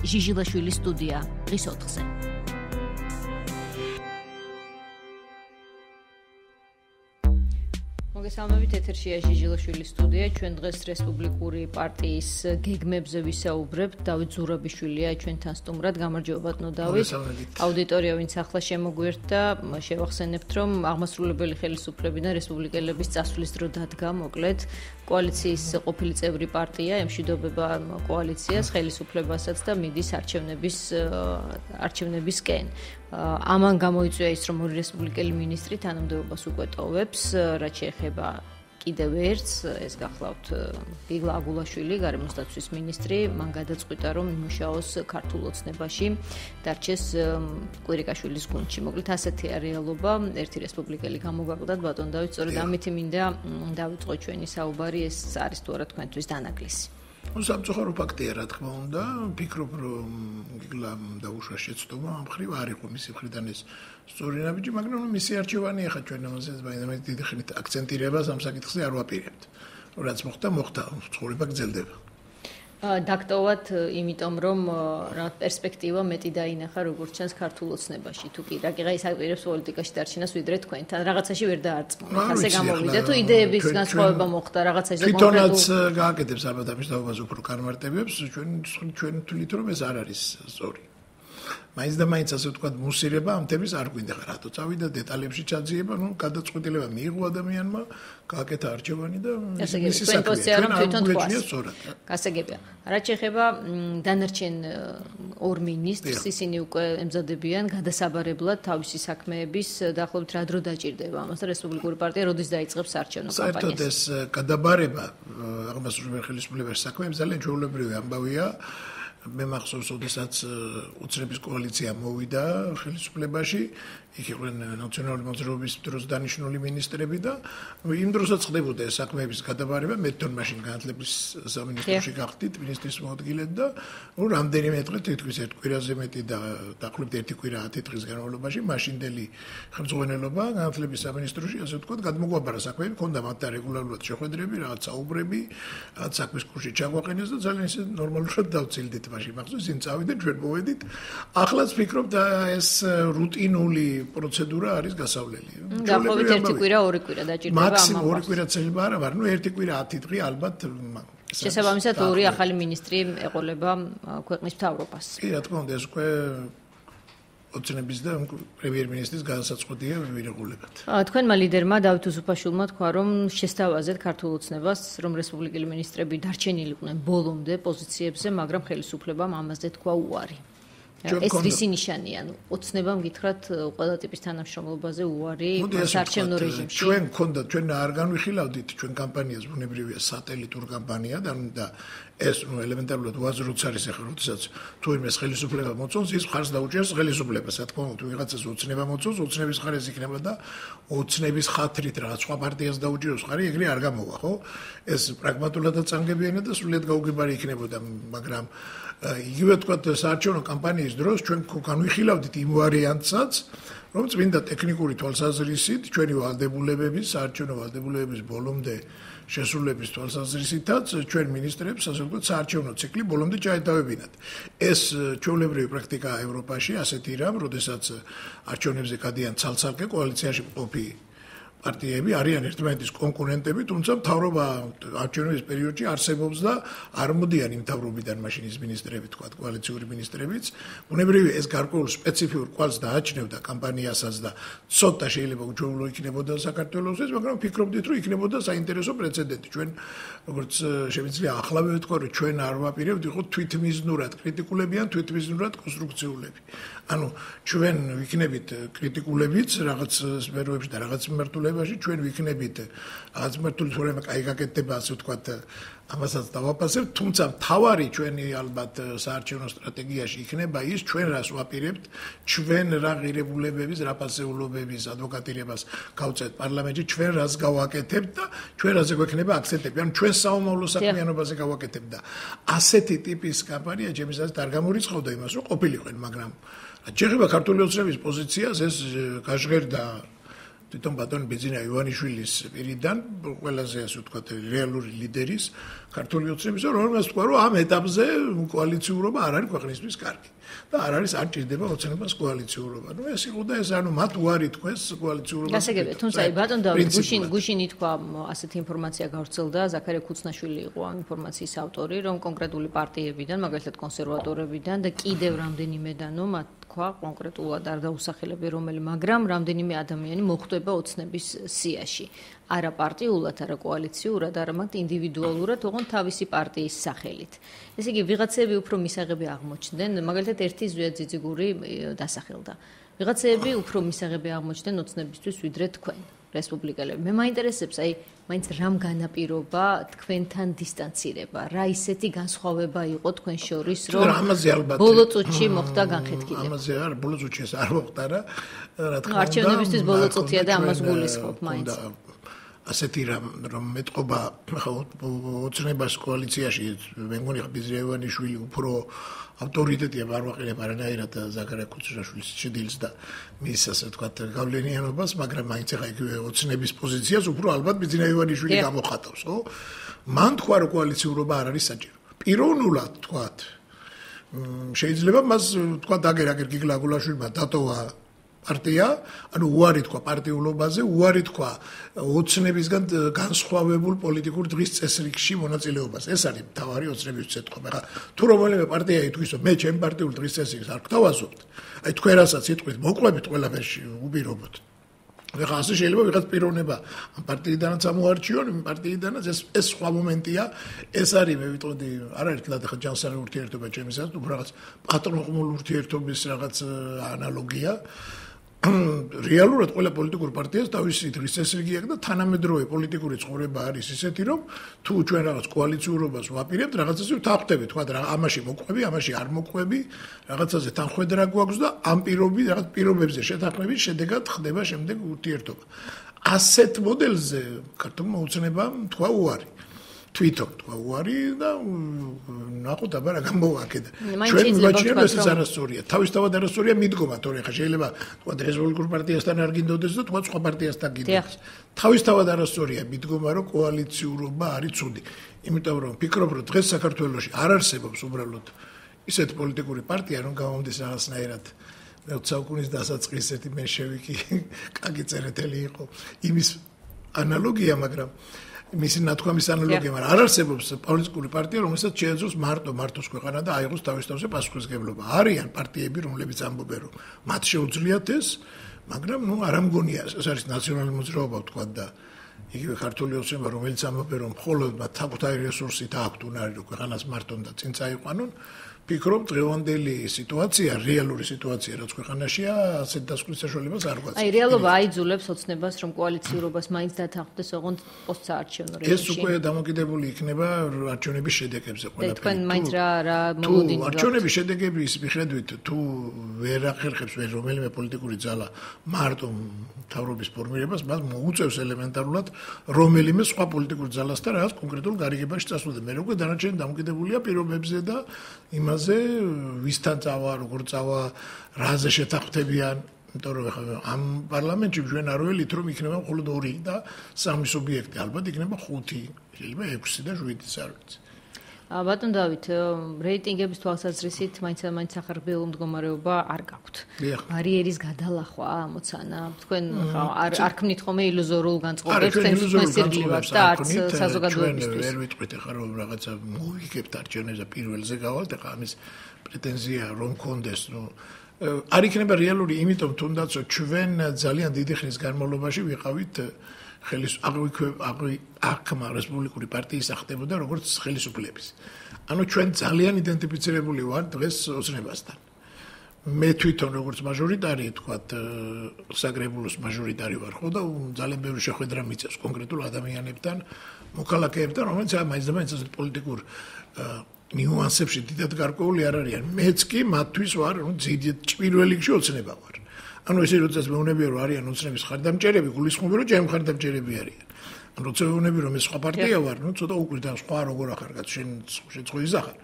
ჟიჟილაშვილის სტუდია დღის 4-ზე. მოგესალმებით, ეთერშია ჟიჟილაშვილის სტუდია. ჩვენ დღეს რესპუბლიკური პარტიის გეგმებზე ვისაუბრებთ. დავით ზურაბიშვილია ჩვენთან სტუმრად. გამარჯობა ბატონო დავით. აუდიტორია ვინც ახლა შემოგვერთა, შევახსენებთ, რომ აღმასრულებელი ხელისუფლებიდან რესპუბლიკელების წასვლის დრო დადგა, მოკლედ კოალიციის ყოფილი წევრი პარტია ემშვიდობება კოალიციას, ხელისუფლებასაც და მიდის არჩევნებისკენ. ამან გამოიწვია ის, რომ ორი რესპუბლიკელი მინისტრი თანამდებობას უკვე ტოვებს, რაც შეეხება კიდევ ერთს, ეს გახლავთ ბიგლა აგულაშვილი, გარემოს დაცვის მინისტრი, მან გადაწყვიტა, რომ იმუშაოს ქართულ ოცნებაში, დარჩეს კვირიკაშვილის გუნდში. მოკლედ ასეთია რეალობა, ერთი რესპუბლიკელი გამოგვაკლდათ, ბატონ დავით, სწორედ ამით მინდა დავიწყო ჩვენი საუბარი, ეს არის თუ არა თქვენთვის დანაკლისი. სამწუხარო ფაქტია, რა თქმა უნდა, ვფიქრობ, რომ გიგლამ დაუშვა შეცდომა ამ მხრივ არ იყო მისი მხრიდან ეს სწორი ნაბიჯი, მაგრამ მისი არჩევანი ახლა ჩვენ ამაზე მაინც დიდი ხნით აქცენტირებას ამ საკითხზე არ ვაპირებთ. რაც მოხდა, ცხოვრება გრძელდება. დაქტოვათ, იმიტომ რომ რა პერსპექტივა მეტი დაინახა როგორც ჩანს ქართულ ოცნებაში. თუ კი რაკიღა ის აპირებს პოლიტიკაში დარჩენას ვიდრე თქვენთან, რაღაცაში ვერ დაარწმუნეთ. ასე გამოვიდა, თუ იდეების განსხვავება მოხდა რაღაცაში და თვითონაც გააკეთებს ალბათ ამის დაობას უფრო განმარტებებს, ჩვენ თვლით რომ ეს არ არის სწორი. მაინც და მაინც ასე ვთქვათ, მუსირება ამ თემის არ გვინდა, რატო წავიდა დეტალებში ჩაძიება, გადაწყვეტილება მიიღო ადამიანმა, გააკეთა არჩევანი და მისი საქმეა, რომ თვითონ თქვას. გასაგებია. რაც შეეხება დანარჩენ ორ მინისტრს, ისინი უკვე ემზადებიან გადასაბარებლად თავისი საქმეების დაახლოებით რა დრო დაჭირდება ამას და რესპუბლიკური პარტია როდის დაიწყებს არჩევნო კამპანიას. საერთოდ ეს გადაბარება აღმასრულებელი ხელისუფლების საქმეებს ძალიან ჩვეულებრივი ამბავია. მე მახსოვს, როდესაც უცნების კოალიცია მოვიდა ხელისუფლებაში, იქ იყვნენ ნაციონალური მოძრაობის დროს დანიშნული მინისტრები და იმ დროსაც ხდებოდა ეს საქმეების გადაბარება, მე თვითონ მაშინ განათლების სამინისტროში გახდით მინისტრის მოადგილედ და რამდენიმე დღე თითქმის ერთ კვირაზე მეტი და დაახლოებით ერთი კვირა 10 დღის განმავლობაში მაშინდელი ხელმძღვანელობა განათლების სამინისტროში, ასე ვთქვათ, გადმოგვაბარა საქმეები, ჰქონდა მათთან რეგულარულად შეხვედრები, რაღაც საუბრები, რაღაც საქმის კურსში ჩაგვაყენეს და ძალიან ისე ნორმალურად დავცილდით. მაშინ მახსოვს, ისინი წავიდნენ, ჩვენ მოვედით. ახლაც ვფიქრობ და ეს რუტინული პროცედურა არის გასავლელი. დაახლოებით ერთი კვირა, ორი კვირა დაჭირდება ამას. მაქსიმუმ ორი კვირა შეიძლება არა, მაგრამ ერთი კვირა 10 დღე ალბათ. შესაბამისად ორი ახალი მინისტრი ეყოლება ქვეყნის მთავრობას. კი, რა თქმა უნდა, ეს უკვე ოცნების და პრემიერ-მინისტრის გადასაწყვეტია ვირეგულებათ. თქვენმა ლიდერმა დავით უსუფაშვილმა თქვა, რომ შესთავაზეთ ქართულ ოცნებას, რომ რესპუბლიკელი მინისტრები დარჩენილიყვნენ ბოლომდე პოზიციებზე, მაგრამ ხელისუფლებამ ამაზე თქვა უარი. ეს რისი ნიშანია? ოცნებამ გითხრათ ყველა ტიპის თანამშრომლობაზე უარი საარჩევნო რეჟიმში. ჩვენ არ განვიხილავდით ჩვენ კამპანიას, ბუნებრივია სატელიტურ კამპანია და ეს ელემენტარულად უაზროც არის ახლა, როდესაც თუ იმეს ხელისუფლება მოწონს, ის მხარს დაუჭერს ხელისუფლებას. რა თქმა უნდა, თუ ვიღაცას ოცნება მოწონს, ოცნების მხარეს იქნება და ოცნების ხათრით რაღაც სხვა პარტიას დაუჭიროს ხარი, ეგრე არ გამოვა, ხო? ეს პრაგმატულადაც წანგებიანია და სრულიად გაუგებარი იქნებოდა, მაგრამ იგივე თქვათ საარჩევნო კამპანიის დროს ჩვენ განვიხილავდით იმ ვარიანტსაც, რომ წმინდა ტექნიკური თვალსაზრისით ჩვენი ვალდებულებების, საარჩევნო ვალდებულებების ბოლომდე შესრულების თვალსაზრისითაც ჩვენ მინისტრებს, ასე ვთქვათ, საარჩევნო ციკლი ბოლომდე ჩაეტავებინათ. ეს ჩვეულებრივი პრაქტიკაა ევროპაში, ასეთი რამ, როდესაც არჩევნებზე გადიან ცალ-ცალკე კოალიციაში მყოფი პარტიები არიან ერთმანეთის კონკურენტები, თუმცა მთავრობა არჩევნების პერიოდში არსებობს და არ მოდიან იმ მთავრობიდან მაშინ ის მინისტრები, თქვათ, კოალიციური მინისტრებიც. ბუნებრივია ეს გარკვეულ სპეციფიურ კვალს დააჩნევდა კამპანიასაც და ცოტა შეიძლება უჩვეულო იქნებოდა საქართველოსთვის, მაგრამ ვფიქრობდით, რომ იქნებოდა საინტერესო პრეცედენტი. ჩვენ როგორც შემიძლია ახლავე ვთქვა, რომ ჩვენ არ ვაპირებთ იყო თვითმიზნურად კრიტიკულები ან თვითმიზნურად კონსტრუქციულები. ანუ ჩვენ ვიქნებით კრიტიკულებიც რაღაც სფეროებში და რაღაც მიმართულებაში, ჩვენ ვიქნებით რაღაც მიმართულებით, რომ კაი გაკეთდება, ასე ვთქვათ, ამასაც დავაფასებთ, თუმცა მთავარი ჩვენი ალბათ საარჩევნო სტრატეგიაში იქნება ის, ჩვენ რას ვაპირებთ, ჩვენ რა ღირებულებების, რა პასეულობების ადვოკატირებას გავწევთ პარლამენტში, ჩვენ რას გავაკეთებთ და ჩვენ რაზე გვექნება აქცენტები, ანუ ჩვენ საომავლო საქმიანობაზე გავაკეთებთ და ასეთი ტიპის კამპანია ჩემისას არ გამორიცხავდა იმას, რომ ყოფილიყვენ, მაგრამ შეეხება ქართული ოცნების პოზიციას, ეს გაჟღერდა თვითონ ბატონ ბიძინა ივანიშვილის პირიდან ყველაზე ასე ვთქვათ რეალური ლიდერის ქართული ოცნების რომელსაც თქვა რომ ამ ეტაპზე კოალიციურობა არ არის ქვეყნისთვის კარგი და არ არის არ ჭირდება ოცნებას კოალიციურობა. ნუ ეს იყო და ეს მათ უარი თქვეს კოალიციურობას. გასაგებია, თუმცა ბატონ დავით გუშინი თქვა ასეთი ინფორმაცია გავრცელდა, ზაქარია ქუცნაშვილი იყო ამ ინფორმაციის ავტორი, რომ კონკრეტული პარტიებიდან, მაგალითად კონსერვატორებიდან და კიდევ რამდენიმედანო მათ თქვა კონკრეტულად არ დაუსახელები რომელი, მაგრამ რამდენიმე ადამიანი მოხვდება ოცნების სიაში. არა პარტიულად, არა კოალიციურად, არამედ ინდივიდუალურად, თუმცა თავისი პარტიის სახელით. ესე იგი, ვიღაცები უფრო მისაღები აღმოჩნდნენ, მაგალითად ერთი ზვია ძიძიგური დასახელდა. ვიღაცები უფრო მისაღები აღმოჩნდნენ ოცნებისთვის, ვიდრე თქვენ, რესპუბლიკელები. მე მაინტერესებს, მაინც რამ განაპირობა თქვენთან დისტანცირება, რა ისეთი განსხვავება იყო თქვენ შორის, რომ ბოლო წუთში მოხდა განხეთქილება. ამაზე არ ბოლო წუთში არ მოხდა რა თქმა უნდა. არჩევნებისთვის ბოლო წუთია და ამას გულისხმობ მაინც. ასეთი რომ მეტყობა ოცნებას კოალიციაში მე მგონი ბიძინა ივანიშვილი უფრო ავტორიტეტია არ ვაყენებ არანაირად ზაქარია ქუცნაშვილის შედილს და მის ასე ვთქვათ გავლენიანობას, მაგრამ მაინც ახლა იგივე ოცნების პოზიციას უფრო ალბათ ბიძინა ივანიშვილი გამოხატავს, ხო? მან თქვა რომ კოალიციურობა არ არის საჭირო. პიროვნულად თქვათ შეიძლება მას თქვა დაგერაგერ გიგლაგულაშვილმა დატოვა პარტია, ანუ უარი თქვა პარტიულობაზე, უარი თქვა ოცნებისგან განსხვავებულ პოლიტიკურ დღის წესრიგში მონაწილეობას. ეს არის მთავარი ოცნების წეთქვა. ახლა თუ რომელიმე პარტია ითქვის, რომ მე ჩემ პარტიულ დღის წესრიგს არ გთავაზობთ, თქვენ რასაც იტყვით, მოყვებით ყველაფერში უპირობოთ. ახლა ასე შეიძლება ვიღაც პიროვნება ამ პარტიიდანაც ამოარჩიონ, იმ პარტიიდანაც ეს სხვა მომენტია. ეს არის მე ვიტყოდი, არ არის თქმა უნდა ჯანსაღი ურთიერთობა ჩემისას, თუ რაღაც პატრონყმულ ურთიერთობის რაღაც ანალოგია. რეალურად ყველა პოლიტიკურ პარტიას თავისი დღის წესრიგი აქვს და თანამედროვე პოლიტიკური ცხოვრება არის ისეთი, რომ თუ ჩვენ რაღაც კოალიციურობას ვაპირებთ, რაღაცაზე ვთანხმდებით, თქვა რა ამაში მოყვები, ამაში არ მოყვები, რაღაცაზე თანხმედრა გვაქვს და ამ რაღაც პირობებზე შეთანხმების შედეგად ხდება შემდეგ ურთიერთობა. ასეთ მოდელზე ქართულმა ოცნებამ თქვა უარი. თვითონ თქვა უარი და ნახოთ აბა რა გამოვაკეთა. ჩვენ ვაჩვენებთ რომ ეს არასწორია. თავისთავად არასწორია მიდგომა, თორე ხა შეიძლება თქვა რესპუბლიკურ პარტიასთან არ გინდოდეს და თქვა სხვა პარტიასთან გინდოდეს. თავისთავად არასწორია მიდგომა, რომ კოალიციურობა არის ცუდი. იმიტომ რომ ფიქრობ რომ დღეს საქართველოში არ არსებობს უბრალოდ ისეთი პოლიტიკური პარტია, რომ გამომდის რაღაცნაირად მე-20 საუკუნის დასაწყისეთი მენშევიკი კაგი წერეთელი იყო. იმის ანალოგია, მაგრამ მისი ნათქვამის ანალოგია, მაგრამ არ არსებობს პოლიტიკური პარტია, რომელსაც შეეძლოს მარტოს ქვეყანა და აიღოს თავისთავად პასუხისმგებლობა. არიან პარტიები, რომლებიც ამბობენ, რომ მათ შეუძლიათ ეს, მაგრამ არ ამგონია, ეს არის ნაციონალური მოძრაობა ვთქვათ და იგივე ქართული ოცნება, რომელიც ამბობენ, რომ მხოლოდ მათ საკუთარი რესურსით აქვთ უნარი, რომ ქვეყანას მარტონ და წინ წაიყვანონ. ფიქრობ დღევანდელი სიტუაცია, რეალური სიტუაცია, რაც ქვეყანაშია, ასეთ დასკვნის საშუალებას არ გვაქვს. რეალობა აიძულებს ოცნებას, რომ კოალიციურობას მაინც დათანხმდეს ოღონდ პოსტსაარჩევნო რეჟიმში. ეს უკვე დამოკიდებული იქნება არჩევნების შედეგებზე ყველაფერი. თქვენ მაინც რა მოლოდინი გაქვთ? არჩევნების შედეგების მიხედვით, თუ ვერ ახერხებს რომელიმე პოლიტიკური ძალა მარტო მთავრობის ფორმირებას, მას მოუწევს ელემენტარულად რომელიმე სხვა პოლიტიკურ ძალასთან რაღაც კონკრეტულ გარიგებაში წასვლა. მე უკვე დანარჩენი დამოკიდებულია პირობებზე და იმაზე ვისთან წავა, როგორ წავა, რაზე შეთანხმდებიან, იმიტომ რომ ამ პარლამენტში ჩვენ არ ველით რომ იქნება მხოლოდ 2 და 3 სუბიექტი, ალბათ იქნება 5, შეიძლება 6 და 7-იც არ ვიცი. ბატონ დავით, რეიტინგების თვალსაზრისით მაინც ახალბილო მდგომარეობა არ გაქვთ. ბარიერის გადალახვა ამოცანა, თქვენ არ ქმნით ხოლმე ილუზორულ განწყობებს თქვენს სირგლივად და არც საზოგადოებისთვის. ვერ ვიტყვით ახლა რომ რაღაცა მოვიგებთ არჩევნებს და პირველზე გავალთ, ახლა ამის პრეტენზია რომ კონდეს, არ იქნება რეალური, იმიტომ თუნდაც ჩვენ ძალიან დიდი ხნის განმავლობაში ვიყავით აქმა რესპუბლიკური პარტიის ახდებოდა როგორც ხელისუფლების. ანუ ჩვენ ძალიან იდენტიფიცირებული ვართ დღეს ოცნებასთან. მე თვითონ როგორც მაჟორიტარი, თქვათ, საგრებულოს მაჟორიტარი ვარ, ხო და ძალიან ბევრი შეხვედრა მიწევს კონკრეტულ ადამიანებთან, მოქალაქეებთან, რომელიც მაინც და მაინც პოლიტიკურ ნიუანსებში დიდად გარკვეული არ არიან. მეც კი მათთვის ვარ, პირველ რიგში ოცნება ვარ. ანუ ესე როდესაც მეუბნები რომ არიან ოცნების ხარდამჭერები, გულისხმობ რომ ჩემი ხარდამჭერები არიან. ანუ როცა მეუბნები რომ ეს სხვა პარტია ვარ, ცოტა უკვირდა სხვა როგორ ახარ კაც შენ შეწყო იზახარ.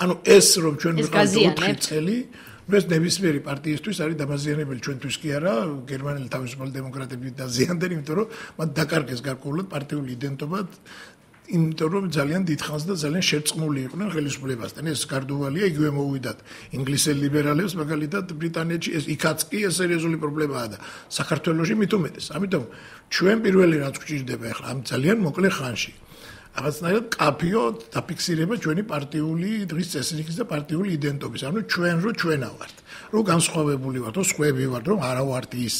ანუ ეს რომ ჩვენ ვიყავით 4 წელი, ეს ნებისმიერი პარტიისთვის არის დამაზიანებელი, ჩვენთვის კი არა, გერმანელი თავისუფალი დემოკრატები დაზიანდნენ, იმიტომ რომ მათ დაკარგეს გარკვეულად პარტიული იდენტობა, იმიტომ რომ ძალიან დიდხანს და ძალიან შერწყმული იყვნენ ხელისუფლებასთან. ეს გარდუვალია, იგივე მოუვიდათ ინგლისელ ლიბერალებს, მაგალითად ბრიტანეთში, ეს იქაც კი ეს სერიოზული პრობლემაა და საქართველოში მით უმეტეს. ამიტომ ჩვენ პირველი რაც გვჭირდება ახლა ამ ძალიან მოკლე ხანში რაღაცნაირად კაფიო დაფიქსირება ჩვენი პარტიული დღის წესრიგის და პარტიული იდენტობის. ანუ ჩვენ რო ჩვენა ვართ, რომ განსხვავებული ვართ, რომ სხვები ვართ, რომ არა ვართ ის,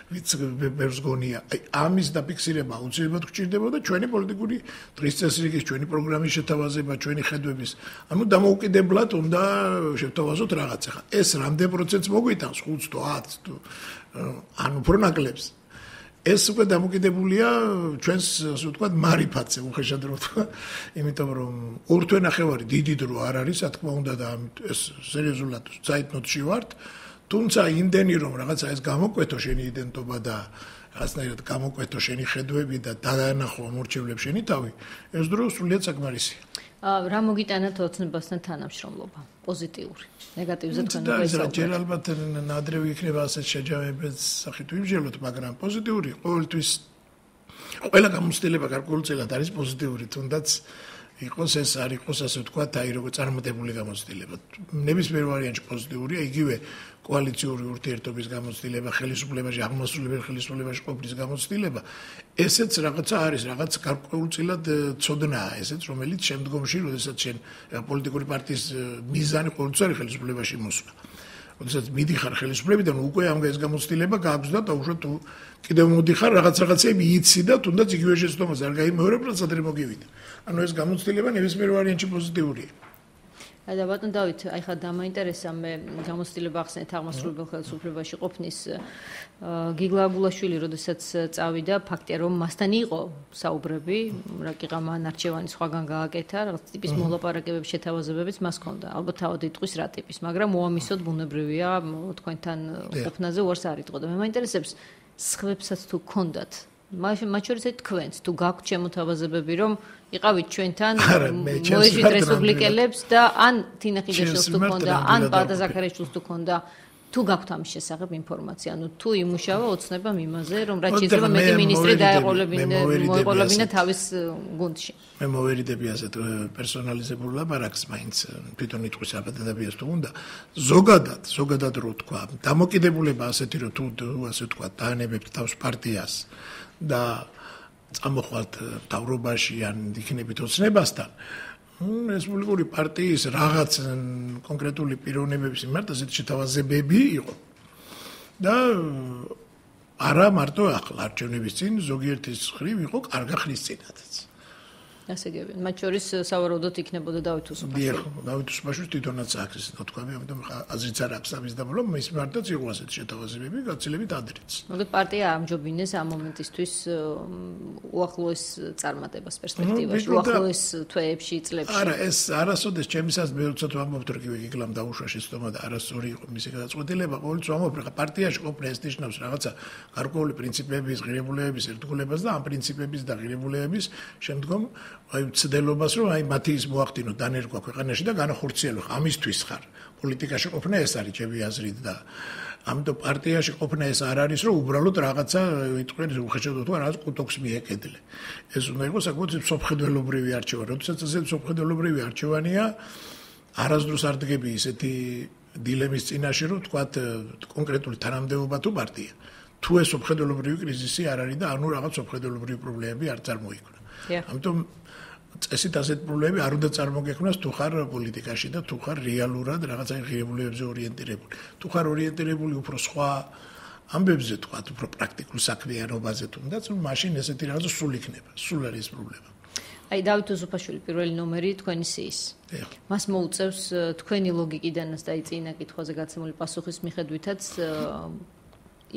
ვიც ბევრს გონია. აი ამის დაფიქსირება აუცილებლად გვჭირდება და ჩვენი პოლიტიკური დღის წესრიგის, ჩვენი პროგრამის შეთავაზება, ჩვენი ხედვების, ანუ დამოუკიდებლად უნდა შევთავაზოთ რაღაც. ახლა ეს რამდენ პროცენტს მოგვიტანს 5 თუ 10 თუ ან უფრო ნაკლებს. ეს უკვე დამოკიდებულია ჩვენს ასე ვთქვათ მარიფატზე უხეშად რომ ვთქვა, იმიტომ რომ ორ თვე ნახევარი დიდი დრო არ არის, რა თქმა უნდა და ეს სერიოზულად საიტნოტში ვართ, თუმცა იმდენი რომ რაღაცა ეს გამოკვეთო შენი იდენტობა და რაღაცნაირად გამოკვეთო შენი ხედვები და დაანახო მორჩევლებს შენი თავი, ეს დრო სრულიად საკმარისია. რა მოგიტანათ ოცნებასთან თანამშრომლობა? პოზიტიური, ნეგატივზე თქვენ უკვე ისაუბრეთ. ჯერ ალბათ ნადრევი იქნება ასეთ შეჯამებებს სახით ვიმსჯელოთ, მაგრამ პოზიტიური ყოველთვის ყველა გამოცდილება გარკვეულწილად არის პოზიტიური, თუნდაც იყოს ეს არ იყოს ასე ვთქვათ, აი როგორ წარმატებული გამოცდილება. ნებისმიერ ვარიანტში პოზიტიურია, იგივე კოალიციური ურთიერთობის გამოცდილება, ხელისუფლებაში, აღმასრულებელ ხელისუფლებაში ყოფნის გამოცდილება. ესეც რაღაცა არის, რაღაც გარკვეულწილად ცოდნაა ესეც, რომელიც შემდგომში, როდესაც შენ პოლიტიკური პარტიის მიზანი ყოველთვის არის ხელისუფლებაში მოსვლა. როდესაც მიდიხარ ხელისუფლებიდან, უკვე ამ ეს გამოცდილება გააქვს და დაუშვათ თუ კიდევ მოდიხარ რაღაცები იცი და თუნდაც იგივე შეცდომას არ გაიმეორებ, რაც ადრე მოგივიდა. ანუ ეს გამოცდილება ნებისმიერ ვარიანტში პოზიტიურია. და ბატონ დავით, აი ხა დამაინტერესა მე გამოცდილება ახსენეთ აღმასრულებელ ხელისუფლებაში ყოფნის გიგლა აგულაშვილი, როდესაც წავიდა, ფაქტია რომ მასთან იყო საუბრები, რაკიღა მან არჩევანი სხვაგან გააკეთა, რაღაც ტიპის მოლაპარაკებების შეთავაზებებიც მას ჰქონდა. ალბათ თავად იტყვის რა ტიპის, მაგრამ უამისოდ ბუნებრივია თქვენთან ყოფნაზე უარს არ იტყოდა. მე მაინტერესებს სხვებსაც თუ ჰქონდათ მათ შორის თქვენც თუ გაქვთ შემოთავაზებები რომ იყავით ჩვენთან მოეჟით რესპუბლიკელებს და ან თინა ხიდაშვილს თუ ქონდა ან ბადა ზაქარიაშვილს თუ ქონდა თუ გაქვთ ამის შესახებ ინფორმაცია ანუ თუ იმუშავა ოცნება იმაზე რომ რაც შეიძლება მეტი მინისტრი დაეყოლებინა თავის გუნდში მე მოვერიდები ასეთ პერსონალიზებულ ლაპარაკს მაინც თვითონ იტყვის აბადადაბიას თუ უნდა ზოგადად რო თქვა დამოკიდებულება ასეთი რომ თუ ასე თქვა დაანებებთ თავს პარტიას და წამოხვალთ მთავრობაში ან იქნებით ოცნებასთან რესპუბლიკური პარტიის რაღაც კონკრეტული პიროვნებების მიმართ ასეთი შეთავაზებები იყო და არა მარტო ახლა არჩევნების წინ ზოგიერთის ხრივ იყო კარგა ხნის წინადაც ასე გებიან მათ შორის სავარაუდოდ იქნებოდა დავით უსუფაშვილი დავით უსუფაშვილს თვითონაც აქვს ეს თქვა ამიტომ აზრიც არ აქვს ამის დამალო მის მიმართაც იყო ასეთი შეთავაზებები გაცილებით ადრეც მაგრამ პარტია ამჯობინეს ამ მომენტისთვის უახლოეს წარმატებას პერსპექტივაში უახლოეს თვეებში წლებში არა ეს არასოდეს ჩემისას მე როცა ვამბობთ რომ გიგლამ დაუშვა შეცდომა და არასწორი იყო მისი გადაწყვეტილება ყოველთვის ვამბობ რომ პარტიაში ყოფნა ეს ნიშნავს რაღაცა გარკვეული პრინციპების ღირებულებების ერთგულებას და ამ პრინციპების და ღირებულებების შემდგომ აი ცდელობას რომ აი მათი ის მოახდინო დანერგვა ქვეყანაში და განახორციელო ამისთვის ხარ პოლიტიკაში ყოფნა ეს არის ჩემი აზრით და ამიტომ პარტიაში ყოფნა ეს არ არის რომ უბრალოდ რაღაცა იტყვენ უხეშად თუ რაღაც კუტოქს მიეკედლე ეს უნდა იყოს საკუთი სოფხედველობრივი არჩევანი როდესაც ეს სოფხედველობრივი არჩევანია არასდროს არ დგები ისეთი დილემის წინაშე რომ თქვათ კონკრეტული თანამდებობა თუ პარტია თუ ეს სოფხედველობრივი კრიზისი არ არის და ანუ რაღაც სოფხედველობრივი პრობლემები არ წარმოიქმნა ამიტომ წესით ასეთ პრობლემები არ უნდა წარმოგექმნას თუ ხარ პოლიტიკაში და თუ ხარ რეალურად რაღაცა ღირებულებებზე ორიენტირებული. თუ ხარ ორიენტირებული უფრო სხვა ამბებზე თქვა, უფრო პრაქტიკულ საქმიანობაზე თუნდაც, მაშინ ესეთი რაღაცა სულ იქნება. სულ არის ეს პრობლემა. აი დავით უსუფაშვილი პირველი ნომერი თქვენი სიის. მას მოუწევს თქვენი ლოგიკიდანაც და წინა კითხვაზე გაცემული პასუხის მიხედვითაც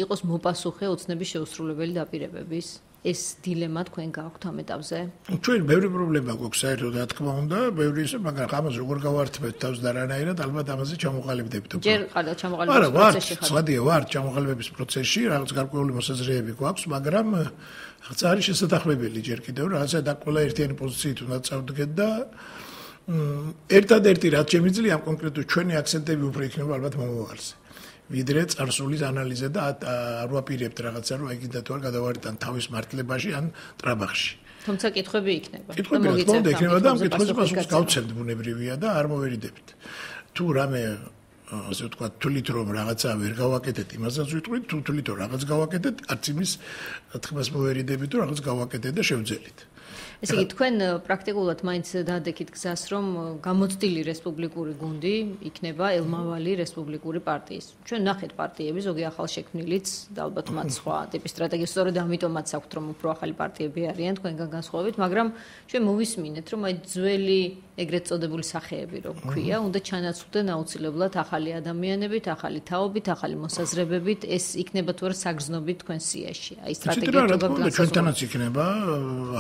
იყოს მოპასუხე ოცნების შეუსრულებელი დაპირებების ეს დილემა თქვენ გაქვთ ამ ეტაპზე? ჩვენ ბევრი პრობლემა გვაქვს საერთოდ რა თქმა უნდა, ბევრი ისე, მაგრამ ამას როგორ გავართმევთ თავს და რანაირად ალბათ ამაზე ჩამოყალიბდებთ. ჯერ ყადა ჩამოყალიბების პროცესში ხარ. სვადია ვარ ჩამოყალიბების პროცესში, რაღაც გარკვეული მოსაზრეები გვაქვს, მაგრამ რაღაცა არის შესაძლებელი ჯერ კიდევ, რაღაცა და ყველა ერთიანი პოზიციით უნდა წავდგეთ და ერთადერთი რაც შემიძლია ამ კონკრეტულ ჩვენი აქცენტები უფრო იქნება ალბათ მომავალზე. ვიდრე წარსულის ანალიზა და არ ვაპირებთ რაღაცა რომ აიგინდა თუ არ გადავარდან თავის მართლებაში ან ტრაბახში. თუმცა კითხვები იქნება. კითხვები რა თქმა უნდა იქნება და ამ კითხვებზე პასუხს გავცემთ ბუნებრივია და არ მოვერიდებით. თუ რამე ასე ვთქვათ, თulit რომ რაღაცა ვერ გავაკეთეთ, იმასაც ვიტყვით, თუ თulit რომ რაღაც გავაკეთეთ, არც იმის თქმას მოვერიდებით, რომ რაღაც გავაკეთეთ და შევძელით. ესე იგი, თქვენ პრაქტიკულად მაინც დაადექით გზას, რომ გამოცდილი რესპუბლიკური გუნდი იქნება ელმავალი რესპუბლიკური პარტიის. ჩვენ ნახეთ პარტიები, ზოგი ახალშექმნილიც და ალბათ მათ სხვა ტიპის სტრატეგია, სწორედ ამიტომაც აქვთ, რომ უფრო ახალი პარტიები არიან თქვენგან განსხვავებით, მაგრამ ჩვენ მოვისმინეთ, რომ აი ძველი ეგრეთ წოდებული სახეები რო ქვია, უნდა ჩანაცვლდნენ აუცილებლად ახალი ადამიანებით, ახალი თაობით, ახალი მოსაზრებებით, ეს იქნება თუ არა საგრძნობით თქვენ სიაში. აი სტრატეგიულად ჩვენთანაც იქნება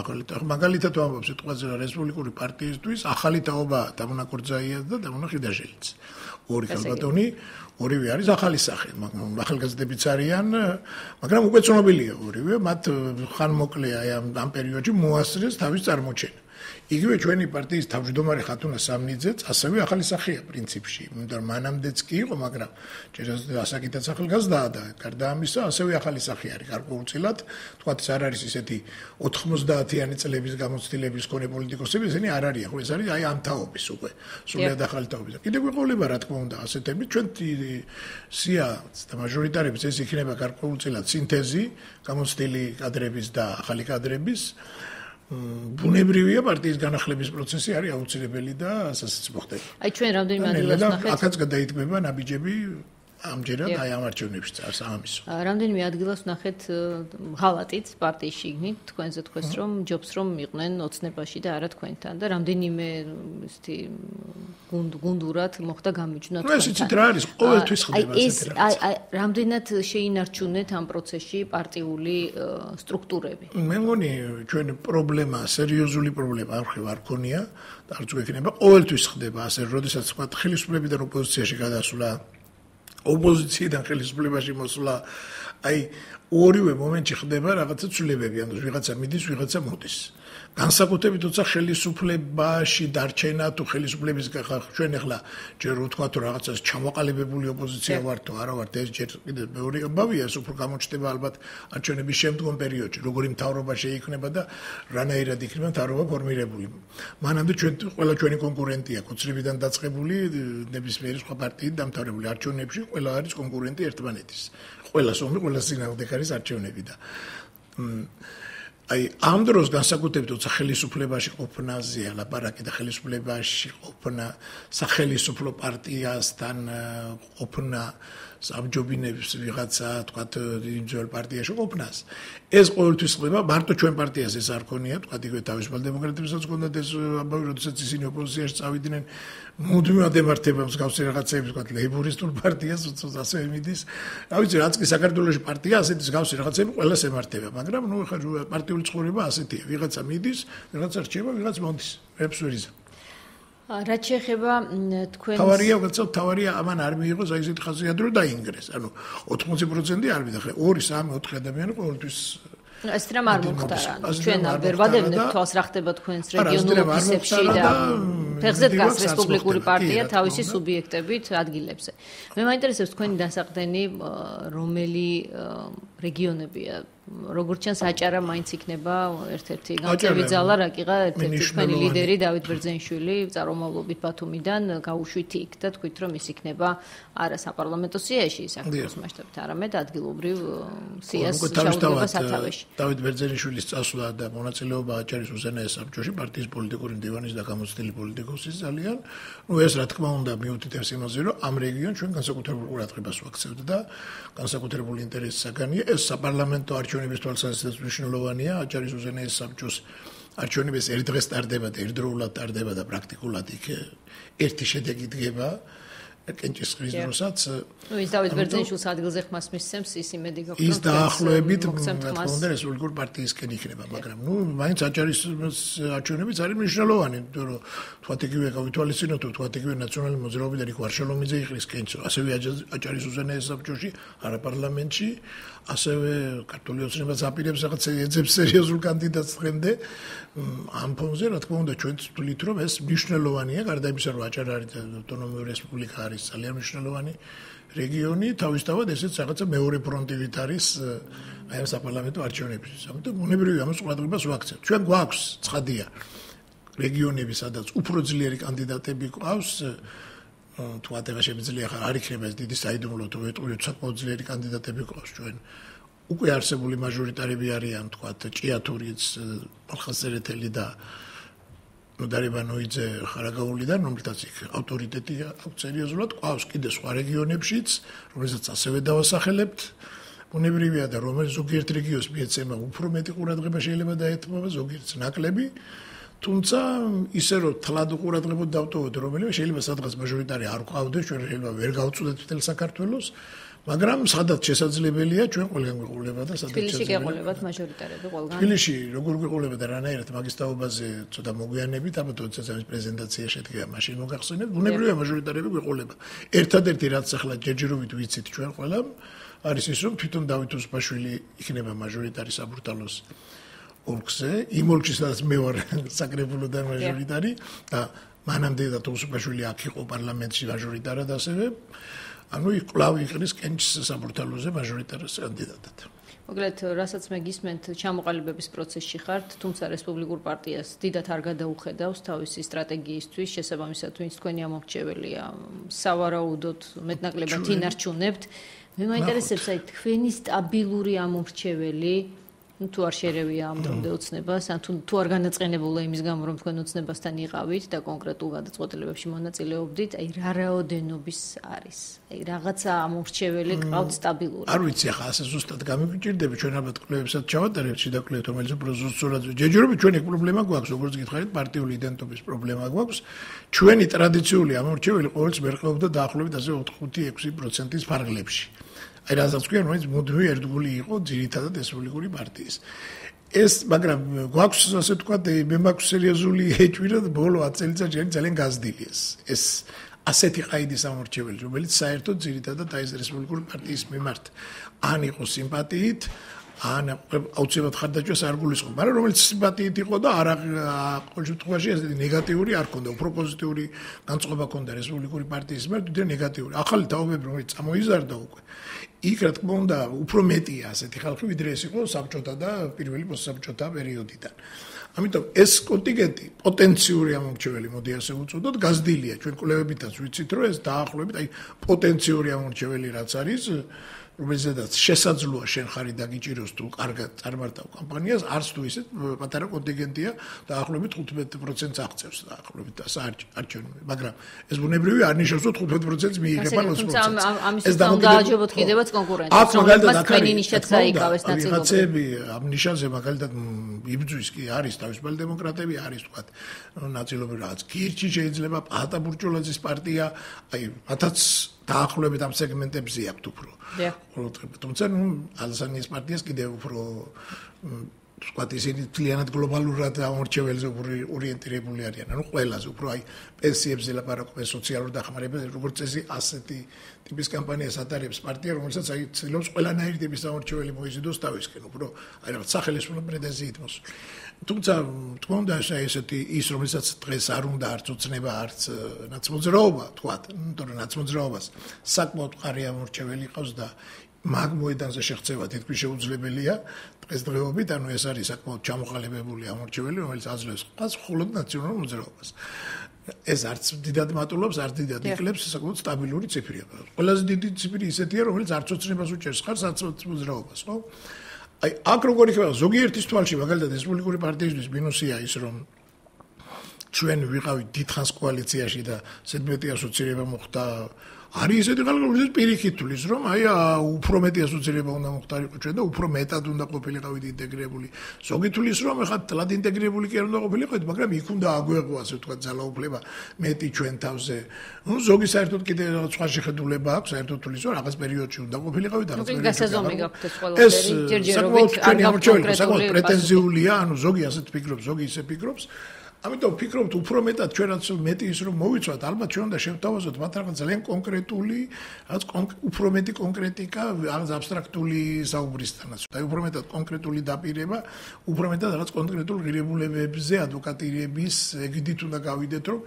ახალი მაგალითად ვამბობ სიტყვაზე რესპუბლიკური პარტიისთვის ახალი თაობა დამონაკორძაია და დამონახიდაშელიც. ორი ხალბატონი, ორივე არის ახალი სახე, ახალგაზრდებიც არიან, მაგრამ უკვე ცნობილია ორივე, მათ ხანმოკლე ამ პერიოდში მოასწრეს თავის წარმოჩენა. იგივე ჩვენი პარტიის თავმჯდომარე ხათუნა სამნიძეც ასევე ახალი სახეა პრინციპში. იმიტომ მანამდეც კი იყო, მაგრამ ასაკითაც ახალგაზრდაა და გარდა ამისა ასევე ახალი სახე არის. გარკვეულწილად, თქვათ, არ არის ისეთი 90-იანი წლების გამოცდილების მქონე პოლიტიკოსები, ესენი არ არიან. ხო, ეს არის აი ამ თაობის უკვე, სულიად ახალი თაობის. კიდევ გვიყოლება, რა თქმა უნდა, ასეთები ჩვენ სია და მაჟორიტარების ეს იქნება გარკვეულწილად სინთეზი გამოცდილი კადრების და ახალი კადრების. ბუნებრივია პარტიის განახლების პროცესი არის აუცილებელი და ასეც მოხდება. აი ჩვენ რამდენიმე ადგილას ნახეთ. აქაც გადაიტბება ნაბიჯები ამჯერად აი ამ არჩევნებში წამისო. რამდენიმე ადგილას ნახეთ ღალატით პარტიის შიგნით თქვენზე თქვეს რომ ჯობს რომ იყვნენ ოცნებაში და არა თქვენთან და რამდენიმე ისეთი გუნდურად მოხდა გამიჯვნა თქვენთან. ეს იცით რა არის ყოველთვის ხდება ასეთი რაღაც. აი რამდენად შეინარჩუნეთ ამ პროცესში პარტიული სტრუქტურები. მე მგონი ჩვენ პრობლემა, სერიოზული პრობლემა არ ქონია და არც გვექნება ყოველთვის ხდება ასე როდესაც თქვა ხელისუფლებიდან ოპოზიციაში გადასვლა ოპოზიციიდან ხელისუფლებაში მოსვლა აი ორივე მომენტში ხდება რაღაცა ცვლილებები ანუ ვიღაცა მიდის ვიღაცა მოდის განსაკუთრებით თორსა ხელისუფლებაში დარჩენა თუ ხელისუფლების ჩვენ ახლა ჯერ ვთქვათ რომ რაღაცას ჩამოყალიბებული ოპოზიცია ვართ თუ არა ვართ ეს ჯერ კიდე მეორე ამბავია ეს უფრო გამოჩნდება ალბათ არჩევნების შემდგომ პერიოდში როგორი მთავრობა შეიქმნება და რანაირად იქნება მთავრობა ფორმირებული მანამდე ჩვენ ყველა ჩვენი კონკურენტია კუთვნებიდან დაწყებული ნებისმიერი სხვა პარტიით დამთავრებული არჩევნებში ყველა არის კონკურენტი ერთმანეთის ყველა სომი ყველა სინამდვილე არის არჩევნები და აი ამ დროს განსაკუთრებით თორსა ხელისუფლებაში ყოფნაზე ლაპარაკი და ხელისუფლებაში ყოფნა სახელმწიფო პარტიასთან ყოფნა საბჯობინების ვიღაცა თქვათ ინძველ პარტიაში ყოფნას ეს ყოველთვის ხდება მარტო ჩვენ პარტიას ეს არ ქონია თქვათ იგივე თავისუფალ დემოკრატებსაც ჰქონდათ ეს ამბავი როდესაც ისინი ოპოზიციაში წავიდნენ მუდმივად ემართება მსგავსი რაღაცები თქვათ ლეიბორისტულ პარტიას ასე მიდის რა ვიცი რაც კი საქართველოში პარტია ასეთი მსგავსი რაღაცები ყველას ემართება მაგრამ ნუ ხა პარტიული ცხოვრება ასეთია ვიღაცა მიდის ვიღაცა რჩება ვიღაც მოდისებს ვერიზა რაც შეეხება თქვენ თავარია ამან არ მიიღოს აი ესეთი ხასიათი რომ დაინგრეს ანუ 80% არ მიდახე 2 3 4 ადამიანი ყოველთვის ეს რამ არ მოხდარა ჩვენ ვერ ვადევნებთ თვალს რა ხდება თქვენს რეგიონულ ოფისებში და ფეხზე დგას რესპუბლიკური პარტია თავისი სუბიექტებით ადგილებზე მე მაინტერესებს თქვენი დასაყრდენი რომელი რეგიონებია როგორც ჩანს აჭარა მაინც იქნება ერთ-ერთი გამწევი ძალა რაკიღა ერთ-ერთი თქვენი ლიდერი დავით ბერძენიშვილი წარმომავლობით ბათუმიდან გაუშვით იქ და თქვით რომ ის იქნება არა საპარლამენტო სიაში საქართველოს მასშტაბით არამედ ადგილობრივ სიას შეუდგება სათავეში დავით ბერძენიშვილის წასვლა და მონაწილეობა აჭარის უზენაეს საბჭოში პარტიის პოლიტიკური მდივანის და გამოცდილი პოლიტიკოსის ძალიან ნუ ეს რა თქმა უნდა მიუთითებს იმაზე რომ ამ რეგიონს ჩვენ განსაკუთრებულ ყურადღებას ვაქცევთ და განსაკუთრებული ინტერესი საგანია ეს საპარლამენტო არჩევნების თვალსაზრისით მნიშვნელოვანია აჭარის უზენაეს საბჭოს არჩევნების ერთ დღეს ტარდება და ერთდროულად ტარდება და პრაქტიკულად იქ ერთი შედეგი დგება კენჭის ხრის დროსაც ის დავით ბერძენიშვილს ადგილზე ხმას მისცემს ის იმედი გაქვს ის დაახლოებით თქონდა რესპუბლიკური პარტიისკენ იქნება მაგრამ მაინც აჭარისმის არის მნიშვნელოვანი იმიტომ რომ თქვათ იგივე გავითვალისწინოთ თქვათ იგივე ნაციონალური მოძრაობიდან იქ ვარშალომიძე იყრის კენჭს ასევე აჭარის უზენაეს საბჭოში არაპარლამენტში ასევე ქართული ოცნებას აპირებს რაღაც ეძებს სერიოზულ კანდიდატს დღემდე ამ ფონზე რა თქმა უნდა ჩვენ ვთვლით რომ ეს მნიშვნელოვანია გარდა იმისა რომ აჭარა არის ავტონომიური რესპუბლიკა არის ძალიან მნიშვნელოვანი რეგიონი თავისთავად ესეც რაღაცა მეორე ფრონტივით არის აი ამ საპარლამენტო არჩევნებისთვის ამიტომ ბუნებრივია ამას ყურადღებას ვაქცევთ ჩვენ გვაქვს ცხადია რეგიონები სადაც უფრო ძლიერი კანდიდატები გვყავს თუ ატევა შემიძლია ხარ არ იქნება ეს დიდი საიდუმლო თუ ეტყვიოთ საკმაოდ ძლიერი კანდიდატები გვყავს ჩვენ უკვე არსებული მაჟორიტარები არიან თქვათ ჭიათურიც ხალხასერეთელი და ნოდარებანოიძე ხარაგაულიდან რომელთაც იქ ავტორიტეტი აქვს სერიოზულად ყავს კიდე სხვა რეგიონებშიც რომელსაც ასევე დავასახელებთ ბუნებრივია და რომელიც ზოგიერთ რეგიონს მიეცემა უფრო მეტი ყურადღება შეიძლება დაეთმობა ზოგიერთს ნაკლები თუმცა ისე რომ თლად ყურადღებოდ დავტოვოთ რომელიმე შეიძლება სადღაც მაჟორიტარი არ ყავდეს ჩვენ შეიძლება ვერ გავწუდეთ მთელ საქართველოს მაგრამ სადაც შესაძლებელია ჩვენ ყველგან გვიყოლება და სადაც თბილისში გეყოლებათ მაჟორიტარები ყველგან თბილისში როგორ გვიყოლება და რანაირად მაგის თაობაზე ცოტა მოგვიანებით აბა თორემ ეს პრეზენტაცია შედგება მაშინ მოგახსენებთ ბუნებრივია მაჟორიტარები გვიყოლება ერთადერთი რაც ახლა ჯერჯერობით ვიცით ჩვენ ყველა არის ის რომ თვითონ დავით უსუპაშვილი იქნება მაჟორიტარი საბურთალოს ოლქზე იმ ოლქში სადაც მე ვარ საკრებულოდან მაჟორიტარი და მანამდე და უსუპაშვილი აქ იყო პარლამენტში მაჟორიტარად ასევე ანუ იქ კვლავ იყრის კენჭის საბურთალოზე მაჟორიტარის კანდიდატად. მოკლედ, რასაც მე გისმენთ, ჩამოყალიბების პროცესში ხართ, თუმცა რესპუბლიკურ პარტიას დიდად არ გადაუხედავს თავისი სტრატეგიისთვის, შესაბამისად, ვინც თქვენი ამორჩეველია, სავარაუდოდ მეტნაკლებად ინარჩუნებთ. მე მაინტერესებს აი თქვენი სტაბილური ამორჩეველი თუ არ შერევია ამ დრომდე ოცნებას, ან თუ არ განაწყენებულა იმის გამო, რომ თქვენ ოცნებასთან იყავით და კონკრეტულ გადაწყვეტილებებში მონაწილეობდით, აი რა რაოდენობის არის? აი რაღაცა ამორჩეველი გყავთ სტაბილური. არ ვიცი, ახლა ასე ზუსტად გამიგჭირდები, ჩვენ ალბათ კვლევებსაც ჩავატარებთ, შედაკვლიეთ, რომელიც უფრო ზუსტად ჯერჯერობით ჩვენ ეგ პრობლემა გვაქვს, როგორც გითხარით, პარტიული იდენტობის პრობლემა გვაქვს. ჩვენი ტრადიციული ამორჩეველი ყოველთვის მერყეობდა დაახლოებით ასე 5-6% ფარგლებში. აი რასაც თქვენ რომელიც მუდმივი ერთგული იყო ძირითადად რესპუბლიკური პარტიის. ეს მაგრამ გვაქვს ასე ვთქვათ მე მაქვს სერიოზული ეჭვი რომ ბოლო 10 წელიწადში ძალიან გაზრდილი ეს ასეთი ყაიდის ამორჩეველი რომელიც საერთოდ ძირითადად აი ეს რესპუბლიკური პარტიის მიმართ ან იყო სიმპათიით ან აუცილებლად ხარდაჭერას არ გულისხმობ, მაგრამ რომელიც სიმპათიით იყო და არა ყოველ შემთხვევაში ეს ნეგატიური არ ქონდა, უფრო პოზიტიური განწყობა ქონდა რესპუბლიკური პარტიის მიმართ, ვიდრე ნეგატიური. ახალი თაობები რომელიც წამოიზარდა უკვე. იქ რა თქმა უნდა უფრო მეტია ასეთი ხალხი, ვიდრე ეს იყო საბჭოთა და პირველი პოსტსაბჭოთა პერიოდიდან. ამიტომ ეს კონტინგენტი პოტენციური ამორჩეველი, მოდი ასე ვუწოდოთ, გაზრდილია. ჩვენ კვლევებითაც ვიცით, რომ ეს დაახლოებით აი პოტენციური ამორჩეველი რაც არის რომელზედაც შესაძლოა შენ ხარი დაგიჭიროს თუ კარგად წარმართავ კამპანიას, არც თუ ისეთ პატარა კონტინგენტია დაახლოებით 15%-ს აღწევს დაახლოებით არჩევნები, მაგრამ ეს ბუნებრივი არ ნიშნავს რომ 15%-ს მიიღება 20%. ეს დააჯობოთ კიდევაც კონკურენტებს, რომელსაც თქვენი ნიშაც გაიგავეს ნაწილობრივ. ვიღაცები ამ ნიშანზე მაგალითად იბრძვის კი არის თავისუფალი დემოკრატები, არის თქვა ნაწილობრივ რაღაც გირჩი შეიძლება პატაბურჭულაძის პარტია, აი მათაც დაახლოებით ამ სეგმენტებზე აქვთ უფრო. თუმცა ალსანიის პარტიას კიდევ უფრო ვთქვათ ისინი ძალიანად გლობალურად ამორჩეველზე ორიენტირებული არიან. ანუ ყველაზე უფრო აი პენსიებზე ლაპარაკობენ, სოციალურ დახმარებაზე, როგორც წესი ასეთი ტიპის კამპანიას ატარებს პარტია, რომელსაც აი ცდილობს ყველანაირი ტიპის ამორჩეველი მოიზიდოს თავისკენ, უფრო აი რაღაც სახელმწიფო პრეტენზიით მოსულ. თუმცა თქმა უნდა ესეთი ის რომელსაც დღეს არ უნდა არც ოცნება არც ნაცმოძრაობა თქვათ იმიტომ რომ ნაცმოძრაობას საკმაოდ მყარი ამორჩეველი ყავს და მაგ მოედანზე შეღწევა თითქმის შეუძლებელია დღესდღეობით ანუ ეს არის საკმაოდ ჩამოყალიბებული ამორჩეველი რომელიც აძლევს ყავს მხოლოდ ნაციონალურ მოძრაობას ეს არც დიდად მატულობს არც დიდად იკლებს საკმაოდ სტაბილური ციფრია ყველაზე დიდი ციფრი ისეთია რომელიც არც ოცნებას უჭერს ხარ საცოცხლობას ხო აი აქ როგორ იქნება ზოგიერთის თვალში მაგალითად რესპუბლიკური პარტიისთვის მინუსია ის რომ ჩვენ ვიყავით დიდხანს კოალიციაში და ზედმეტი ასოცირება მოხდა არის ესეთი ხალხი, რომელსაც პირიქით თulis, რომ აი უფრო მეტი ასოცირება უნდა მოხდარიყო ჩვენ და უფრო მეტად უნდა ყოფილიყავით ინტეგრირებული. ზოგი თulis, რომ ეხლა თლად ინტეგრირებული კი არ უნდა ყოფილიყავით, მაგრამ იქ უნდა აგვეღო, ასე ვთქვათ, ძალაუფლება მეტი ჩვენ თავზე. ნუ ზოგი საერთოდ კიდე სხვა შეხედულება აქვს, საერთოდ თulis, რომ რაღაც პერიოდში უნდა ყოფილიყავით, რაღაც პერიოდში. გასაზომი გაქვთ ეს ყველაფერი, ჯერჯერობით არ გაქვთ კონკრეტული პრეტენზიულია, ანუ ზოგი ასეთ ფიქრობს, ზოგი ისე ფიქრობს. ამიტომ ვფიქრობთ უფრო მეტად ჩვენაც მეტი ის რომ მოვიცვათ, ალბათ ჩვენ უნდა შევთავაზოთ მათ რაღაც ძალიან კონკრეტული, რაღაც უფრო მეტი კონკრეტიკა, რაღაც აბსტრაქტული საუბრისთანაც. და უფრო მეტად კონკრეტული დაპირება, უფრო მეტად რაღაც კონკრეტულ ღირებულებებზე ადვოკატირების ეგიდით უნდა გავიდეთ, რომ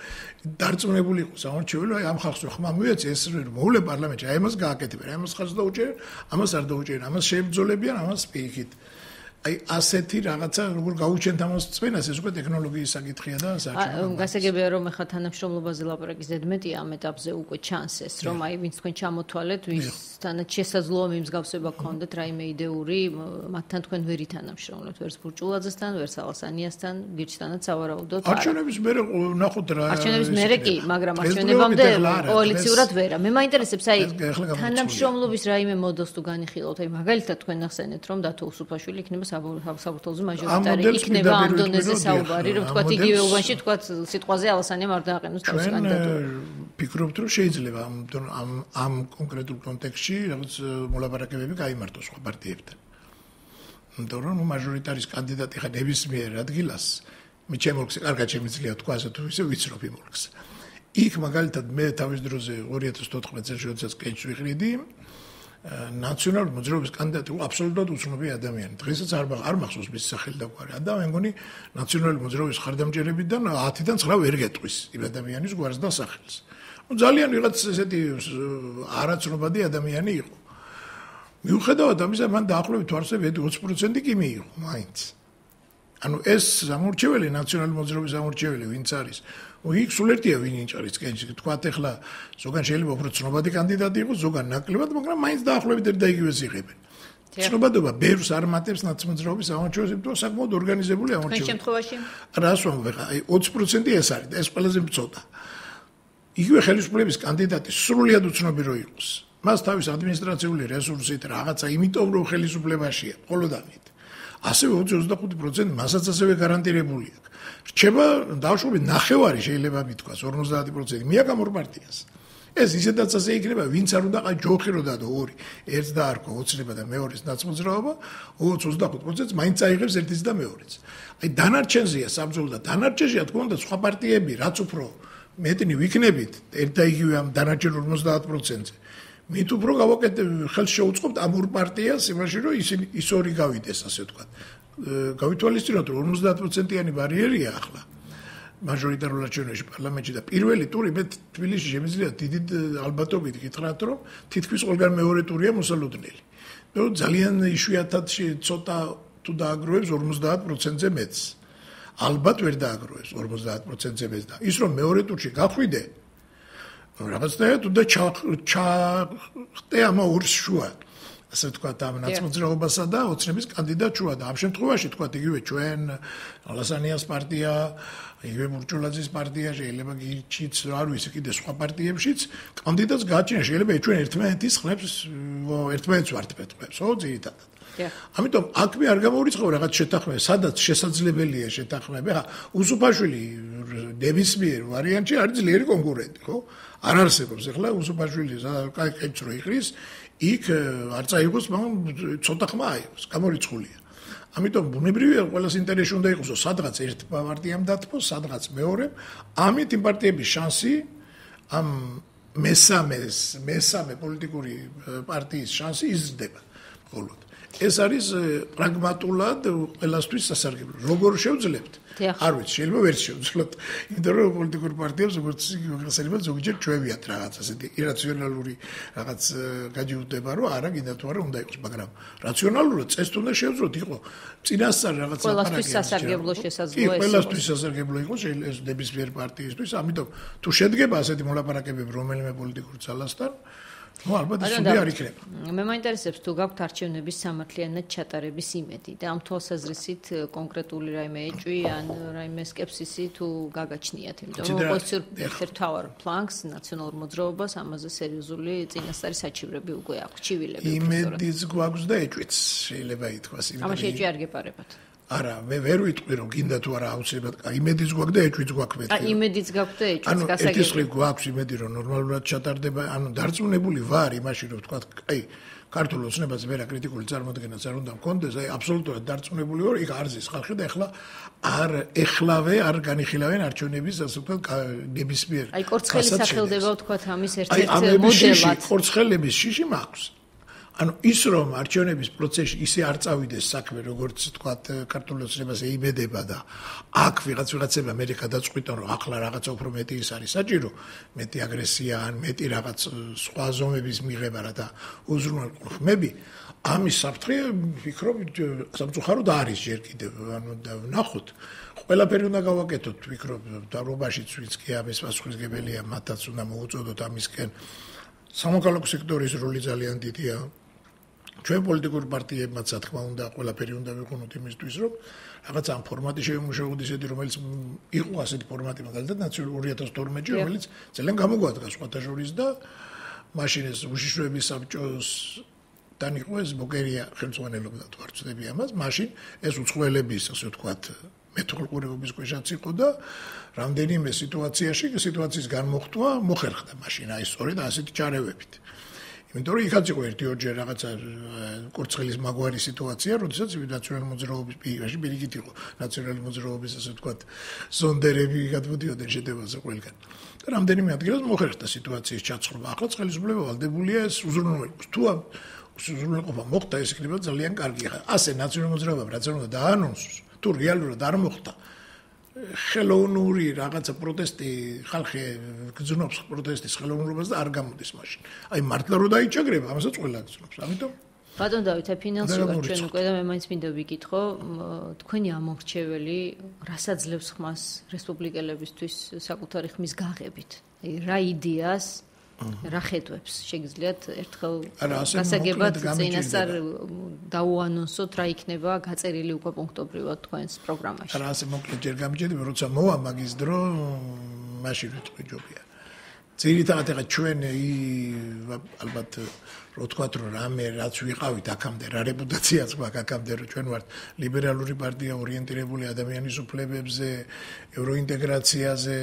დარწმუნებული იყოს ამორჩეველი, აი ამ ხალხს ხმა მოიეცი ეს რომ მოვლე პარლამენტში, აი ამას გააკეთებენ, აი ამას ხარს დაუჭერენ, ამას არ დაუჭერენ, ამას შეებრძოლებიან, ამას პირიქით. აი ასეთი რაღაცა როგორ გაუჩენთ ამას წვენას ეს უკვე ტექნოლოგიის საკითხია და საერთოდ გასაგებია რომ ახლა თანამშრომლობაზე ლაპარაკის ზედმეტია ამ ეტაპზე უკვე ჩანს ეს რომ აი ვინც თქვენ ჩამოთვალეთ ვისთანაც შესაძლოა მიმსგავსება გქონდეთ რაიმე იდეური მათთან თქვენ ვერ ითანამშრომლობთ ვერც ბურჭულაძესთან ვერც ალასანიასთან გირჩთანაც სავარაუდოდ არჩევნების მერე ნახოთ რა არჩევნების მერე კი მაგრამ არჩევნებამდე კოალიციურად ვერა მე მაინტერესებს აი თანამშრომლობის რაიმე მოდელს თუ განიხილავთ აი მაგალითად თქვენ ახსენეთ რომ დათო უსუფაშვილი იქნება საბურთალზე მაჟორიტარი იქნება ამ დონეზე საუბარი, რომ თქვათ იგივე უბანში თქვათ სიტყვაზე ალასანიამ არ დააყენოს თავის კანდიდატურა. ვფიქრობთ, რომ შეიძლება ამ კონკრეტულ კონტექსტში რაღაც მოლაპარაკებები გაიმართოს სხვა პარტიებთან. იმიტომ რომ მაჟორიტარის კანდიდატი ხა ნებისმიერ ადგილას მე ჩემოლქს კარგად შემიძლია თქვა ასე თუ ისე ვიცნობ იმ ოლქს. იქ მაგალითად მე თავის დროზე 2014 წელს როდესაც კენჭს ვიყრიდი ნაციონალური მოძრაობის კანდიდატი აბსოლუტურად უცნობი ადამიანი. დღესაც არ მახსოვს მის სახელი და გვარი. და მე მგონი ნაციონალური მოძრაობის ხარდამჭერებიდან 10-დან 9 ვერ გეტყვის იმ ადამიანის გვარს და სახელს. ნუ ძალიან ვიღაც ესეთი არაცნობადი ადამიანი იყო. მიუხედავად ამისა, მან დაახლოებით თვარზე 20% კი მიიღო მაინც. ანუ ეს სამორჩეველი ნაციონალური მოძრაობის სამორჩეველი ვინც არის იქ სულ ერთია ვინ ინჭარის კენჭი თქვათ ახლა ზოგან შეიძლება უფრო ცნობადი კანდიდატი იყოს ზოგან ნაკლებად მაგრამ მაინც დაახლოებით ერთ და იგივეს იღებენ ცნობადობა ბევრს არ მატებს ნაცმოძრაობის სამორჩეველს იმიტომ საკმაოდ ორგანიზებული ამორჩეველი თქვენ შემთხვევაში რას ვამბობ ახლა აი 20% ეს არის და ეს ყველაზე მწოდა იგივე ხელისუფლების კანდიდატი სრულიად უცნობი რო იყოს მას თავის ადმინისტრაციული რესურსით რაღაცა იმიტომ რომ ხელისუფლებაშია ყოლოდანით ასევე 25% მასაც ასევე გარანტირებული აქვს. რჩება დაახლოებით ნახევარი შეიძლება მithქვას 50% მიაკამ ორ პარტიას. ეს ისედაც ასე იქნება, ვინც არ უნდა აი ჯოხი რო დადო ორი, ერთს დაარქვა ოცნება და მეორის ნაცმოძრაობა, 25%-ს მაინც აიღებს ერთის და მეორეც. აი დანარჩენზეა საბრძოლო და დანარჩენია თქო უნდა სხვა პარტიები რაც უფრო მეტნი ვიქნებით, ერთ და იგივე ამ დანარჩენ 50%-ზე. მით უფრო გავაკეთებ ხელს შეუწყობთ ამ ორ პარტიას იმაში რომ ისინი ის ორი გავიდეს ასე ვთქვათ. გავითვალისწინოთ რომ 50%-იანი ბარიერია ახლა მაჟორიტარულ არჩევნებში პარლამენტში და პირველი ტური მე თბილისში შემიძლია დიდი ალბათობით გითხრათ რომ თითქმის ყველგან მეორე ტურია მოსალოდნელი. ნუ ძალიან იშვიათად ცოტა თუ დააგროვებს 50%-ზე მეც. ალბათ ვერ დააგროვებს 50%-ზე მეც და ის რომ მეორე ტურში გახვიდე რაღაცნაირად უნდა ჩახტე ამ ორს შუა ასე ვთქვათ ამ ნაცმოძრაობასა და ოცნების კანდიდატ შუა და ამ შემთხვევაში თქვათ იგივე ჩვენ ალასანიას პარტია იგივე ბურჭულაძის პარტია შეიძლება გიჩიც არ ვიცი კიდე სხვა პარტიებშიც კანდიდატს გააჩინა შეიძლება ჩვენ ერთმანეთის ხმებს ერთმანეთს ვარტყებს ხო ძირითადად ამიტომ აქ მე არ გამოვიწყო რაღაც შეთანხმება სადაც შესაძლებელია შეთანხმება ხა უსუფაშვილი ნებისმიერ ვარიანტში არის ძლიერი კონკურენტი ხო არ არსებობს ახლა უსუფაშვილი კაი კენჭს რო იყრის იქ არ წაიღოს მაგრამ ცოტა ხმა აიღოს გამორიცხულია ამიტომ ბუნებრივია ყველას ინტერესი უნდა იყოს სადღაც ერთ პარტიამ დათმოს სადღაც მეორემ ამით იმ პარტიების შანსი ამ მესამე პოლიტიკური პარტიის შანსი იზრდება მხოლოდ ეს არის პრაგმატულად ყველასთვის სასარგებლო. როგორ შევძლებთ? არ ვიცი, შეიძლება ვერ შევძლოთ. იმიტომ რომ პოლიტიკური პარტიებს როგორც შეიძლება ზოგჯერ ჩვევიათ რაღაც ასეთი ირაციონალური რაღაც გაჯიუტება, რომ არა გინდა თუ არა უნდა იყოს, მაგრამ რაციონალურად წესთ უნდა შევძლოთ, იყო წინასწარ რაღაც ლაპარაკი. ყველასთვის სასარგებლო შესაძლოა ეს. ყველასთვის სასარგებლო იყოს ეს ნებისმიერ პარტიისთვის, ამიტომ თუ შედგება ასეთი მოლაპარაკებები რომელიმე პოლიტიკურ ძალასთან ნუ ალბათ ისე არ იქნება. მე მაინტერესებს თუ გაქვთ არჩევნების სამართლიანად ჩატარების იმედი და ამ თვალსაზრისით კონკრეტული რაიმე ეჭვი ან რაიმე სკეპსისი თუ გაგაჩნიათ, იმიტომ რომ ოპოზიციურ ერთ-ერთ მთავარ ფლანგს ნაციონალურ მოძრაობას ამაზე სერიოზული წინასწარი საჩივრები უკვე აქვს, ჩივილები. იმედიც გვაქვს და ეჭვიც შეიძლება ითქვას. ამაში ეჭვი არ გეპარებათ. არა, მე ვერ ვიტყვი რომ გინდა თუ არა აუცილებლად. იმედიც გვაქვს და ეჭვიც გვაქვს მეთქი. იმედიც გაქვთ და ეჭვიც გასაგებია. ანუ ეს გვაქვს იმედი რომ ნორმალურად ჩატარდება, ანუ დარწმუნებული ვარ იმაში რომ თქვა, აი, ქართულ ოცნებაზე ვერა კრიტიკული წარმოდგენაც არ უნდა მქონდეს, აი აბსოლუტურად დარწმუნებული ვარ, იქ არ ზის ხალხი და ეხლავე არ განიხილავენ არჩევნების ასე ვთქვათ ნებისმიერ. აი კორცხელი სახელდება ვთქვათ ამის ერთ-ერთ მოდელად. კორცხელების შიში მაქვს. ანუ ის რომ არჩევნების პროცესში ისე არ წავიდეს საქმე, როგორც თქვათ ქართულ ოცნებაზე იმედება და აქ ვიღაცება მე გადაწყვიტონ რომ ახლა რაღაცა უფრო მეტი ის არის საჭირო, მეტი აგრესია ან მეტი რაღაც სხვა ზომების მიღება რა და უზრუნველყო ხმები, ამის საფრთხე ვფიქრობ სამწუხაროდ არის ჯერ კიდევ, ანუ ნახოთ. ყველაფერი უნდა გავაკეთოთ, ვფიქრობ, დავრობაშიც ვინც კი ამის პასუხისმგებელია, მათაც უნდა მოუწოდოთ ამისკენ. სამოქალაქო სექტორის როლი ძალიან დიდია. ჩვენ პოლიტიკურ პარტიებმაც რა თქმა უნდა ყველაფერი უნდა ვიყვნოთ იმისთვის რომ რაღაც ამ ფორმატი შევიმუშაოთ ისეთი რომელიც იყო ასეთი ფორმატი მაგალითად 2012-ში რომელიც ძალიან გამოგვადგა სხვათა შორის და მაშინ ეს უშიშროების საბჭოს თან იყო ეს ბოკერია ხელმძღვანელობდა თუ არ ვწდები ამას მაშინ ეს უცხოელების ასე ვთქვათ მეთვალყურეობის ქვეშაც იყო და რამდენიმე სიტუაციის განმოხტვა მოხერხდა მაშინ აი სწორედ ასეთი ჩარევებით იმიტომ რომ იქაც იყო ერთი-ორჯერ რაღაცა კურცხელის მაგვარი სიტუაცია, როდესაც ნაციონალური მოძრაობის პირიქით იყო ნაციონალური მოძრაობის ასე ვთქვათ ზონდერები გადმოდიოდნენ შედებაზე ყველგან. და რამდენიმე ადგილას მოხერხდა სიტუაციის ჩაცხრობა. ახლა ხელისუფლება ვალდებულია ეს უზრუნველყოფას. თუ უზრუნველყოფა მოხდა, ეს იქნება ძალიან კარგი. ასე ნაციონალური მოძრაობამ რაც უნდა დაანონსოს, თუ რეალურად არ მოხდა ხელოვნური რაღაცა პროტესტი ხალხი გძნობს პროტესტის ხელოვნურობას და არ გამოდის მაშინ. აი მართლა რო დაიჭაგრება, ამასაც ყველა გძნობს. ამიტომ ბატონ დავითა ფინანსურად ჩვენ უკვე და მე მაინც მინდა ვიკითხო, თქვენი ამორჩეველი რასაძლევს ხმას რესპუბლიკელებისთვის საკუთარი ხმის გაღებით? აი რა იდეას რა ხედვებს შეგიძლიათ ერთხელ გასაგებად წინასწარ დაუანონსოთ რა იქნება გაწერილი უკვე პუნქტობრივად თქვენს პროგრამაში. არა ასე მოკლედ ჯერ გამიჭედება როცა მოვა მაგის დრო მაშინ ვიტყვი ჯობია. ძირითადად ახლა ჩვენ ალბათ რო თქვათ რომ რამე რაც ვიყავით აქამდე რა რეპუტაციაც გვაქვს აქამდე რომ ჩვენ ვართ ლიბერალური პარტია ორიენტირებული ადამიანის უფლებებზე ევროინტეგრაციაზე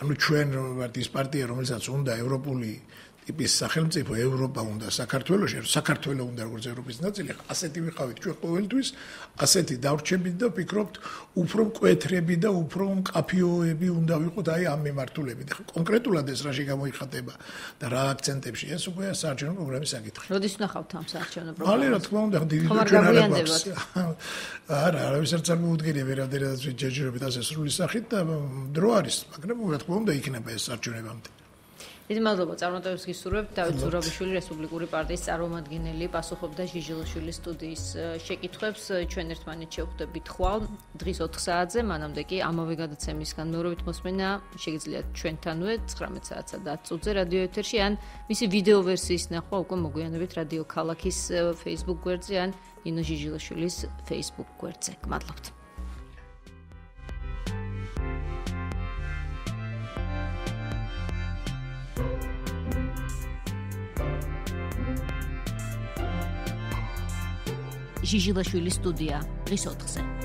ანუ ჩვენ ვართ ის პარტია რომელსაც უნდა ევროპული ტიპის სახელმწიფო ევროპა უნდა საქართველოში საქართველო უნდა როგორც ევროპის ნაწილი ასეთი ვიყავით ჩვენ ყოველთვის ასეთი დავრჩებით და ვფიქრობთ უფრო მკვეთრები და უფრო მკაფიოები უნდა ვიყოთ აი ამ მიმართულებით ახლა კონკრეტულად ეს რაში გამოიხატება და რა აქცენტებში ეს უკვე საარჩევნო პროგრამის საკითხია. როდის ვნახავთ ამ საარჩევნო პროგრამას? მალე რა თქმა უნდა დიდი ჩვენ არ გვაქვს. არა, არავისერთ არ მოუდგენია ვერადერადაც ჯერჯერობით ასე სრული სახით და დრო არის, მაგრამ რა თქმა უნდა იქნება ეს საარჩევნებამდე. დიდი მადლობა წარმატებებს გისურვებთ. დავით ზურაბიშვილი რესპუბლიკური პარტიის წარმომადგენელი პასუხობდა ჟიჟილაშვილის სტუდიის შეკითხვებს. ჩვენ ერთმანეთს შევხვდებით ხვალ დღის 4 საათზე, მანამდე კი ამავე გადაცემისგან მეორობით მოსმენა შეგიძლიათ ჩვენთანვე 19 საათსა და 10 წუთზე რადიო ეთერში ან მისი ვიდეო ვერსიის ნახვა უკვე მოგვიანებით რადიო ქალაქის Facebook გვერდზე ან ნინო ჟიჟილაშვილის Facebook გვერდზე. გმადლობთ. ჟიჟილაშვილის სტუდია დღის 4-ზე.